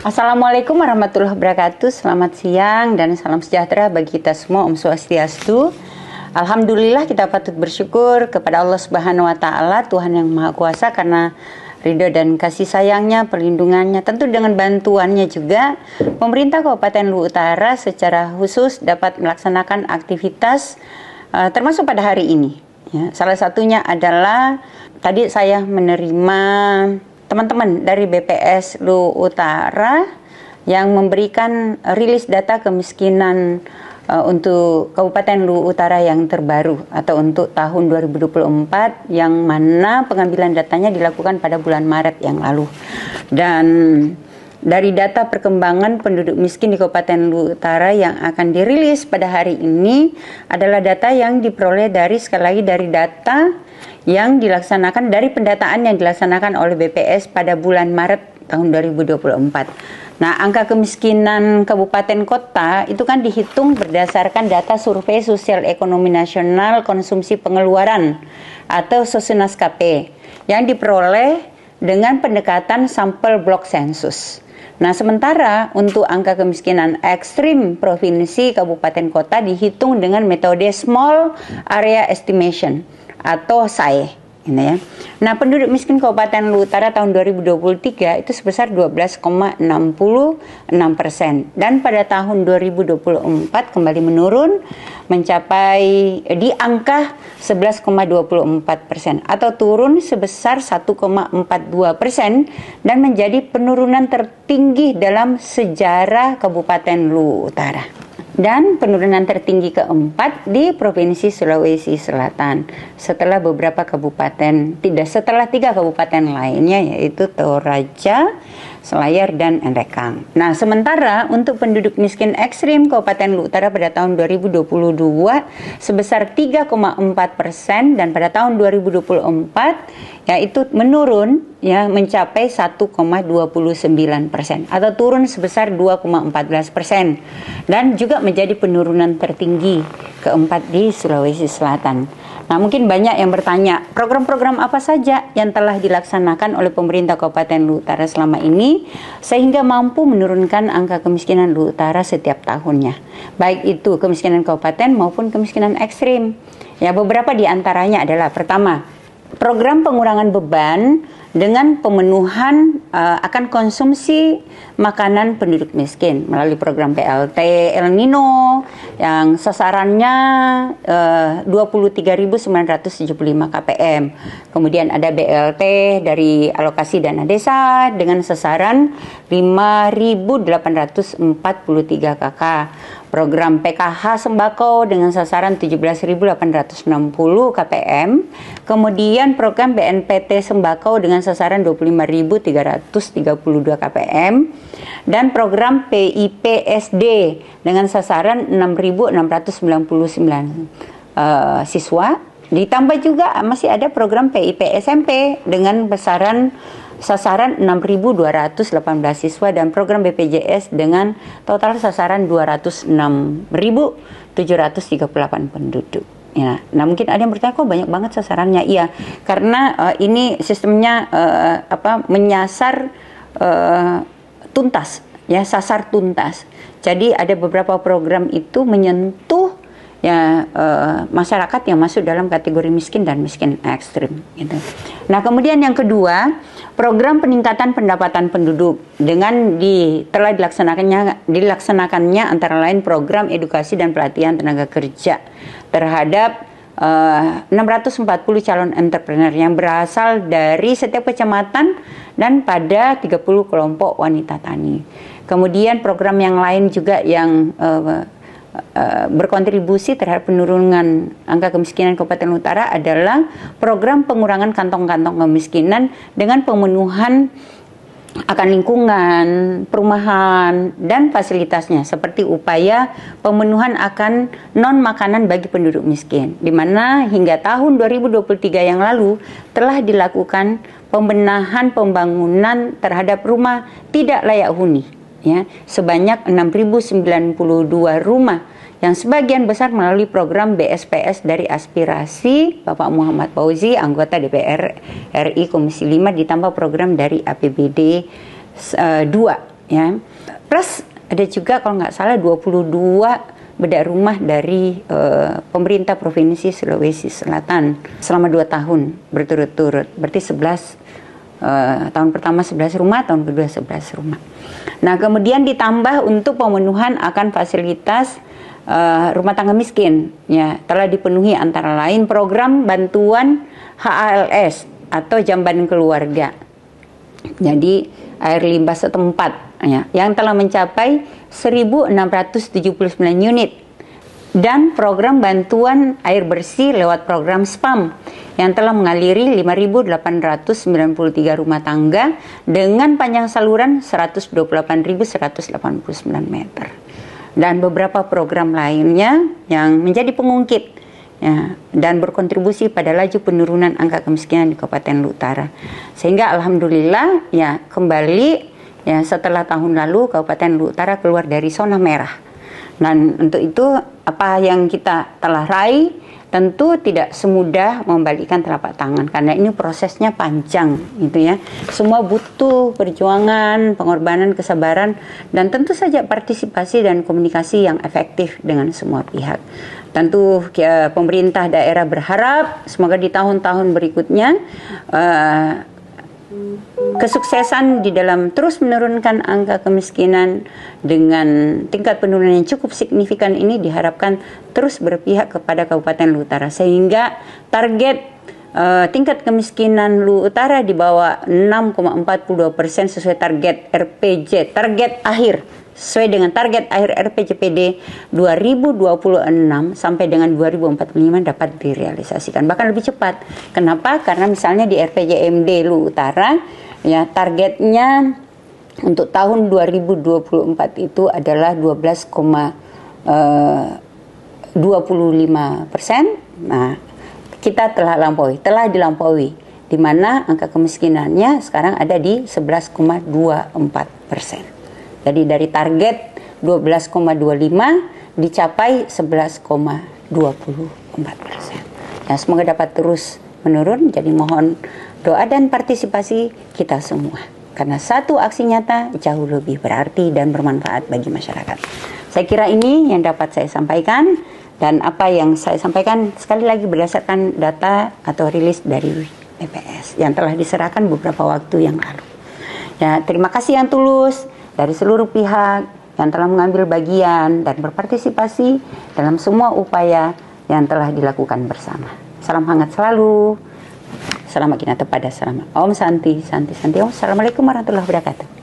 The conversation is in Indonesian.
Assalamualaikum warahmatullahi wabarakatuh. Selamat siang dan salam sejahtera bagi kita semua. Om Swastiastu. Alhamdulillah, kita patut bersyukur kepada Allah Subhanahu wa taala, Tuhan yang Maha Kuasa, karena ridho dan kasih sayangnya, perlindungannya, tentu dengan bantuannya juga, pemerintah Kabupaten Luwu Utara secara khusus dapat melaksanakan aktivitas termasuk pada hari ini. Ya, salah satunya adalah tadi saya menerima teman-teman dari BPS Luwu Utara yang memberikan rilis data kemiskinan untuk Kabupaten Luwu Utara yang terbaru atau untuk tahun 2024, yang mana pengambilan datanya dilakukan pada bulan Maret yang lalu. Dan dari data perkembangan penduduk miskin di Kabupaten Luwu Utara yang akan dirilis pada hari ini adalah data yang diperoleh dari, sekali lagi, dari data yang dilaksanakan dari pendataan yang dilaksanakan oleh BPS pada bulan Maret tahun 2024. Nah, angka kemiskinan kabupaten kota itu kan dihitung berdasarkan data Survei Sosial Ekonomi Nasional Konsumsi Pengeluaran atau Sosenas KP yang diperoleh dengan pendekatan sampel blok sensus. Nah, sementara untuk angka kemiskinan ekstrim provinsi kabupaten kota dihitung dengan metode Small Area Estimation atau SAE. Ini ya. Nah, penduduk miskin Kabupaten Luwu Utara tahun 2023 itu sebesar 12,66%, dan pada tahun 2024 kembali menurun mencapai di angka 11,24% atau turun sebesar 1,42% dan menjadi penurunan tertinggi dalam sejarah Kabupaten Luwu Utara. Dan penurunan tertinggi keempat di Provinsi Sulawesi Selatan setelah beberapa kabupaten, setelah 3 kabupaten lainnya, yaitu Toraja, Selayar, dan Endrekang. Nah, sementara untuk penduduk miskin ekstrim Kabupaten Luwu Utara pada tahun 2022 sebesar 3,4%, dan pada tahun 2024 yaitu menurun ya mencapai 1,29% atau turun sebesar 2,14%, dan juga menjadi penurunan tertinggi keempat di Sulawesi Selatan. Nah, mungkin banyak yang bertanya, program-program apa saja yang telah dilaksanakan oleh pemerintah Kabupaten Luwu Utara selama ini sehingga mampu menurunkan angka kemiskinan Luwu Utara setiap tahunnya, baik itu kemiskinan kabupaten maupun kemiskinan ekstrim. Ya, beberapa di antaranya adalah: pertama, program pengurangan beban dengan pemenuhan akan konsumsi makanan penduduk miskin melalui program PLT El Nino yang sasarannya 23.975 KPM. Kemudian ada BLT dari alokasi dana desa dengan sasaran 5.843 KK. Program PKH sembako dengan sasaran 17.860 KPM. Kemudian program BNPT sembako dengan sasaran 25.332 KPM. Dan program PIPSD dengan sasaran 6.699 siswa. Ditambah juga masih ada program PIP SMP dengan sasaran 6.218 siswa, dan program BPJS dengan total sasaran 206.738 penduduk. Ya, nah mungkin ada yang bertanya, kok banyak banget sasarannya? Iya, karena ini sistemnya menyasar tuntas, ya, sasar tuntas. Jadi ada beberapa program itu menyentuh masyarakat yang masuk dalam kategori miskin dan miskin ekstrim gitu. Nah, kemudian yang kedua, program peningkatan pendapatan penduduk dengan telah dilaksanakannya antara lain program edukasi dan pelatihan tenaga kerja terhadap 640 calon entrepreneur yang berasal dari setiap kecamatan dan pada 30 kelompok wanita tani. Kemudian program yang lain juga yang berkontribusi terhadap penurunan angka kemiskinan Kabupaten Luwu Utara adalah program pengurangan kantong-kantong kemiskinan dengan pemenuhan akan lingkungan, perumahan, dan fasilitasnya, seperti upaya pemenuhan akan non-makanan bagi penduduk miskin, di mana hingga tahun 2023 yang lalu telah dilakukan pembenahan pembangunan terhadap rumah tidak layak huni, ya, sebanyak 6.092 rumah, yang sebagian besar melalui program BSPS dari aspirasi Bapak Muhammad Fauzi, anggota DPR RI Komisi 5, ditambah program dari APBD 2 ya. Plus ada juga kalau nggak salah 22 bedah rumah dari pemerintah Provinsi Sulawesi Selatan selama 2 tahun berturut-turut. Berarti 11 tahun pertama 11 rumah, tahun kedua 11 rumah. Nah, kemudian ditambah untuk pemenuhan akan fasilitas rumah tangga miskin, ya, telah dipenuhi antara lain program bantuan HALS atau jamban keluarga. Jadi air limbah setempat, ya, yang telah mencapai 1.679 unit, dan program bantuan air bersih lewat program SPAM yang telah mengaliri 5.893 rumah tangga dengan panjang saluran 128.189 meter. Dan beberapa program lainnya yang menjadi pengungkit, ya, dan berkontribusi pada laju penurunan angka kemiskinan di Kabupaten Luwu Utara. Sehingga alhamdulillah, ya, kembali, ya, setelah tahun lalu Kabupaten Luwu Utara keluar dari zona merah. Dan untuk itu apa yang kita telah raih tentu tidak semudah membalikkan telapak tangan, karena ini prosesnya panjang, gitu ya. Semua butuh perjuangan, pengorbanan, kesabaran, dan tentu saja partisipasi dan komunikasi yang efektif dengan semua pihak. Tentu pemerintah daerah berharap semoga di tahun-tahun berikutnya kesuksesan di dalam terus menurunkan angka kemiskinan dengan tingkat penurunan yang cukup signifikan ini diharapkan terus berpihak kepada Kabupaten Luwu Utara, sehingga target tingkat kemiskinan Luwu Utara di bawah 6,42% sesuai target RPJ, target akhir, sesuai dengan target akhir RPJPD 2026 sampai dengan 2045 dapat direalisasikan, bahkan lebih cepat. Kenapa? Karena misalnya di RPJMD Luwu Utara, ya, targetnya untuk tahun 2024 itu adalah 12,25%. Nah, kita telah dilampaui, di mana angka kemiskinannya sekarang ada di 11,24%. Jadi dari target 12,25 dicapai 11,24%. Ya, semoga dapat terus menurun. Jadi mohon doa dan partisipasi kita semua, karena satu aksi nyata jauh lebih berarti dan bermanfaat bagi masyarakat. Saya kira ini yang dapat saya sampaikan, dan apa yang saya sampaikan sekali lagi berdasarkan data atau rilis dari BPS yang telah diserahkan beberapa waktu yang lalu. Ya, terima kasih yang tulus dari seluruh pihak yang telah mengambil bagian dan berpartisipasi dalam semua upaya yang telah dilakukan bersama. Salam hangat selalu. Salam Akinata pada Salam. Om Santi, Santi, Santi. Assalamualaikum warahmatullahi wabarakatuh.